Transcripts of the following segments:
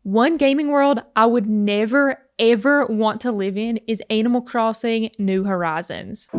One gaming world I would never ever want to live in is Animal Crossing New Horizons.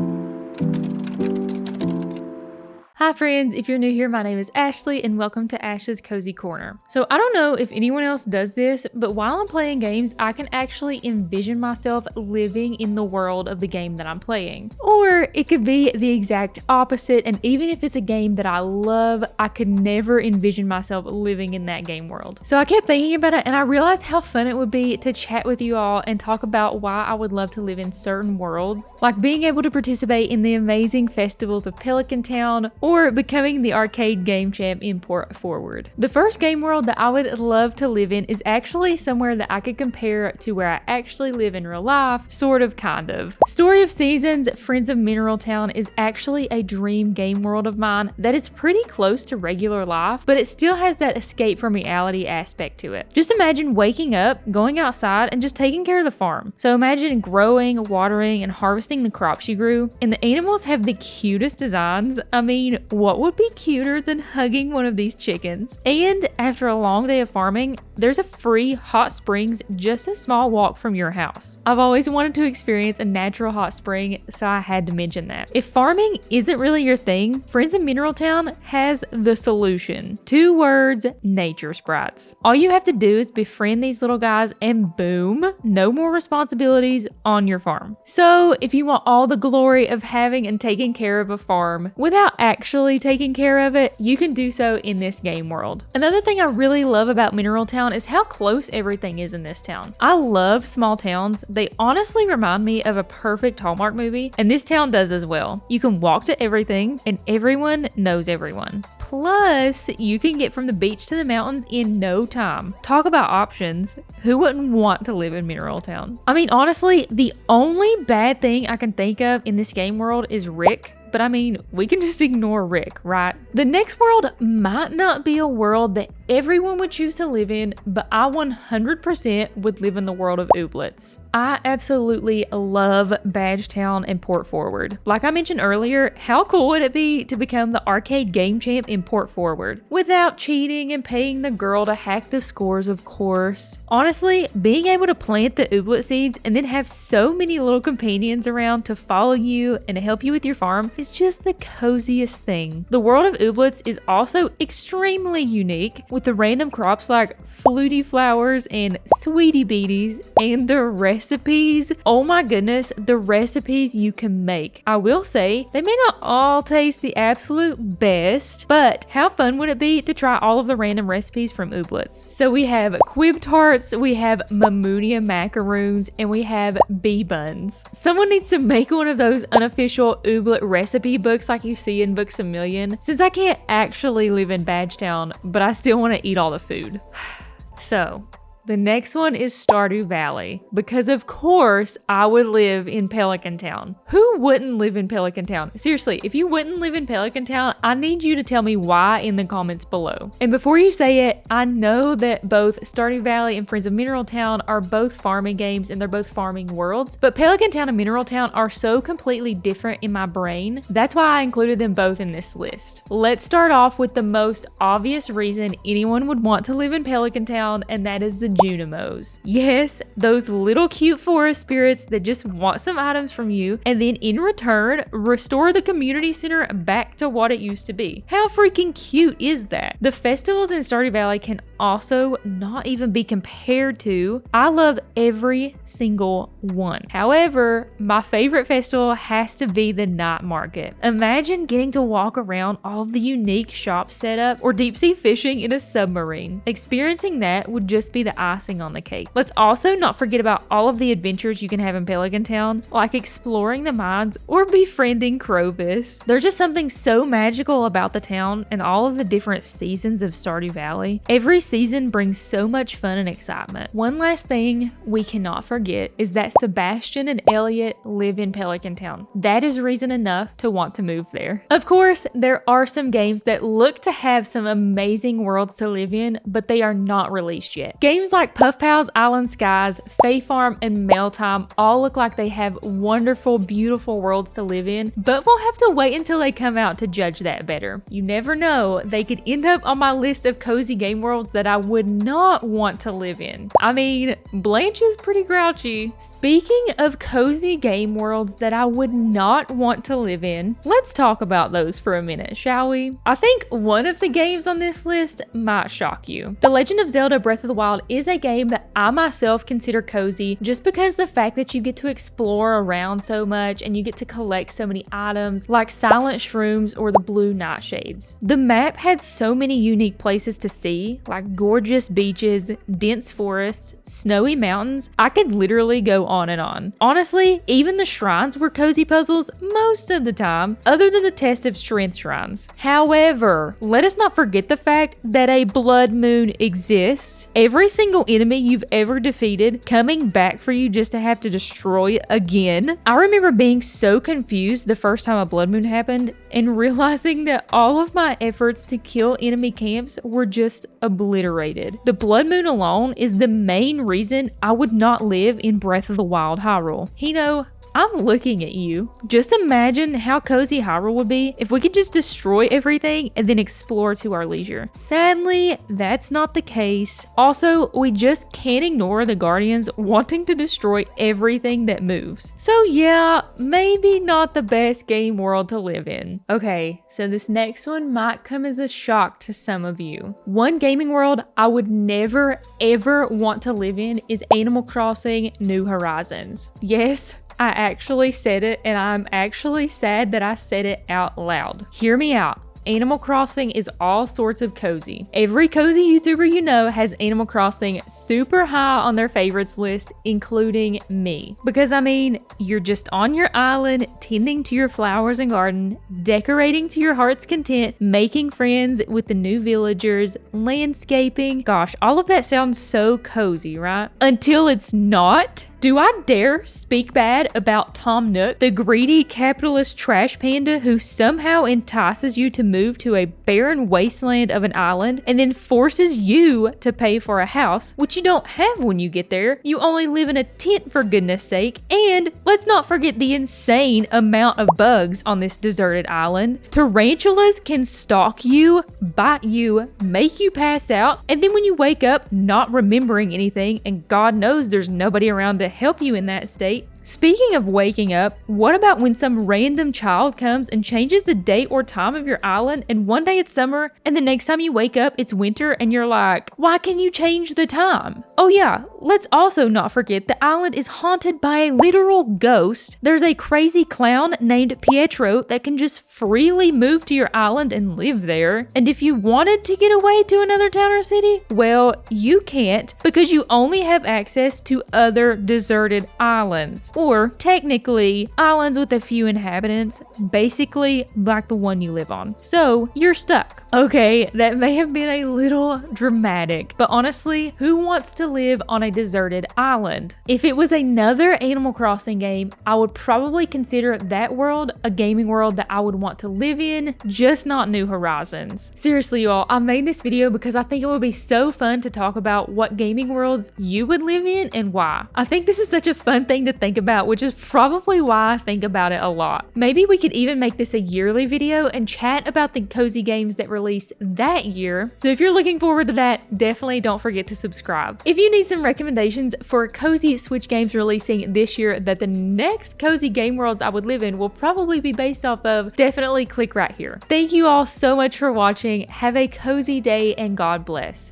Hi friends, if you're new here, my name is Ashley and welcome to Ash's Cozy Corner. So I don't know if anyone else does this, but while I'm playing games, I can actually envision myself living in the world of the game that I'm playing. Or it could be the exact opposite, and even if it's a game that I love, I could never envision myself living in that game world. So I kept thinking about it and I realized how fun it would be to chat with you all and talk about why I would love to live in certain worlds, like being able to participate in the amazing festivals of Pelican Town, or becoming the arcade game champ in Port Forward. The first game world that I would love to live in is actually somewhere that I could compare to where I actually live in real life, sort of, kind of. Story of Seasons, Friends of Mineral Town is actually a dream game world of mine that is pretty close to regular life, but it still has that escape from reality aspect to it. Just imagine waking up, going outside, and just taking care of the farm. So imagine growing, watering, and harvesting the crops you grew, and the animals have the cutest designs. I mean, what would be cuter than hugging one of these chickens? And after a long day of farming, there's a free hot springs just a small walk from your house. I've always wanted to experience a natural hot spring, so I had to mention that. If farming isn't really your thing, Friends of Mineral Town has the solution. 2 words, nature sprites. All you have to do is befriend these little guys and boom, no more responsibilities on your farm. So if you want all the glory of having and taking care of a farm without actually taking care of it, you can do so in this game world. Another thing I really love about Mineral Town is how close everything is in this town. I love small towns. They honestly remind me of a perfect Hallmark movie, and this town does as well. You can walk to everything and everyone knows everyone. Plus, you can get from the beach to the mountains in no time. Talk about options. Who wouldn't want to live in Mineral Town? I mean, honestly, the only bad thing I can think of in this game world is Rick. But I mean, we can just ignore Rick, right? The next world might not be a world that everyone would choose to live in, but I 100% would live in the world of Ooblets. I absolutely love Badgetown and Port Forward. Like I mentioned earlier, how cool would it be to become the arcade game champ in Port Forward? Without cheating and paying the girl to hack the scores, of course. Honestly, being able to plant the Ooblet seeds and then have so many little companions around to follow you and to help you with your farm is just the coziest thing. The world of Ooblets is also extremely unique, with the random crops like fluty flowers and sweetie beaties, and the recipes. Oh my goodness, the recipes you can make. I will say, they may not all taste the absolute best, but how fun would it be to try all of the random recipes from Ooblets? So we have quib tarts, we have Mamounia macaroons, and we have bee buns. Someone needs to make one of those unofficial Ooblet recipe books like you see in Books A Million, since I can't actually live in Badgetown, but I still want to eat all the food. So the next one is Stardew Valley, because of course I would live in Pelican Town. Who wouldn't live in Pelican Town? Seriously, if you wouldn't live in Pelican Town, I need you to tell me why in the comments below. And before you say it, I know that both Stardew Valley and Friends of Mineral Town are both farming games and they're both farming worlds, but Pelican Town and Mineral Town are so completely different in my brain. That's why I included them both in this list. Let's start off with the most obvious reason anyone would want to live in Pelican Town, and that is the Junimos. Yes, those little cute forest spirits that just want some items from you and then in return restore the community center back to what it used to be. How freaking cute is that? The festivals in Stardew Valley can also not even be compared to. I love every single one. However, my favorite festival has to be the night market. Imagine getting to walk around all of the unique shops set up, or deep sea fishing in a submarine. Experiencing that would just be the icing on the cake. Let's also not forget about all of the adventures you can have in Pelican Town, like exploring the mines or befriending Crovis. There's just something so magical about the town and all of the different seasons of Stardew Valley. Every season brings so much fun and excitement. One last thing we cannot forget is that Sebastian and Elliot live in Pelican Town. That is reason enough to want to move there. Of course, there are some games that look to have some amazing worlds to live in, but they are not released yet. Games Games like Puff Pals, Island Skies, Fae Farm, and Mail Time all look like they have wonderful, beautiful worlds to live in, but we'll have to wait until they come out to judge that better. You never know, they could end up on my list of cozy game worlds that I would not want to live in. I mean, Blanche is pretty grouchy. Speaking of cozy game worlds that I would not want to live in, let's talk about those for a minute, shall we? I think one of the games on this list might shock you. The Legend of Zelda Breath of the Wild is a game that I myself consider cozy just because the fact that you get to explore around so much and you get to collect so many items like silent shrooms or the blue nightshades. The map had so many unique places to see, like gorgeous beaches, dense forests, snowy mountains. I could literally go on and on. Honestly, even the shrines were cozy puzzles most of the time, other than the test of strength shrines. However, let us not forget the fact that a blood moon exists. Every single enemy you've ever defeated coming back for you just to have to destroy again. I remember being so confused the first time a blood moon happened and realizing that all of my efforts to kill enemy camps were just obliterated. The blood moon alone is the main reason I would not live in Breath of the Wild Hyrule. Hino, I'm looking at you. Just imagine how cozy Hyrule would be if we could just destroy everything and then explore to our leisure. Sadly, that's not the case. Also, we just can't ignore the Guardians wanting to destroy everything that moves. So yeah, maybe not the best game world to live in. Okay, so this next one might come as a shock to some of you. One gaming world I would never ever want to live in is Animal Crossing New Horizons. Yes, I actually said it, and I'm actually sad that I said it out loud. Hear me out. Animal Crossing is all sorts of cozy. Every cozy YouTuber you know has Animal Crossing super high on their favorites list, including me. Because I mean, you're just on your island, tending to your flowers and garden, decorating to your heart's content, making friends with the new villagers, landscaping. Gosh, all of that sounds so cozy, right? Until it's not. Do I dare speak bad about Tom Nook, the greedy capitalist trash panda who somehow entices you to move to a barren wasteland of an island and then forces you to pay for a house, which you don't have when you get there. You only live in a tent for goodness sake. And let's not forget the insane amount of bugs on this deserted island. Tarantulas can stalk you, bite you, make you pass out, and then when you wake up not remembering anything, and God knows there's nobody around to help you in that state. Speaking of waking up, what about when some random child comes and changes the date or time of your island, and one day it's summer and the next time you wake up it's winter, and you're like, why can you change the time? Oh yeah, let's also not forget the island is haunted by a literal ghost. There's a crazy clown named Pietro that can just freely move to your island and live there. And if you wanted to get away to another town or city, well, you can't, because you only have access to other deserted islands. Or technically, islands with a few inhabitants, basically like the one you live on. So you're stuck. Okay, that may have been a little dramatic, but honestly, who wants to live on a deserted island? If it was another Animal Crossing game, I would probably consider that world a gaming world that I would want to live in, just not New Horizons. Seriously, y'all, I made this video because I think it would be so fun to talk about what gaming worlds you would live in and why. I think this is such a fun thing to think about, which is probably why I think about it a lot. Maybe we could even make this a yearly video and chat about the cozy games that released that year. So if you're looking forward to that, definitely don't forget to subscribe. If you need some recommendations for cozy Switch games releasing this year that the next cozy game worlds I would live in will probably be based off of, definitely click right here. Thank you all so much for watching. Have a cozy day and God bless.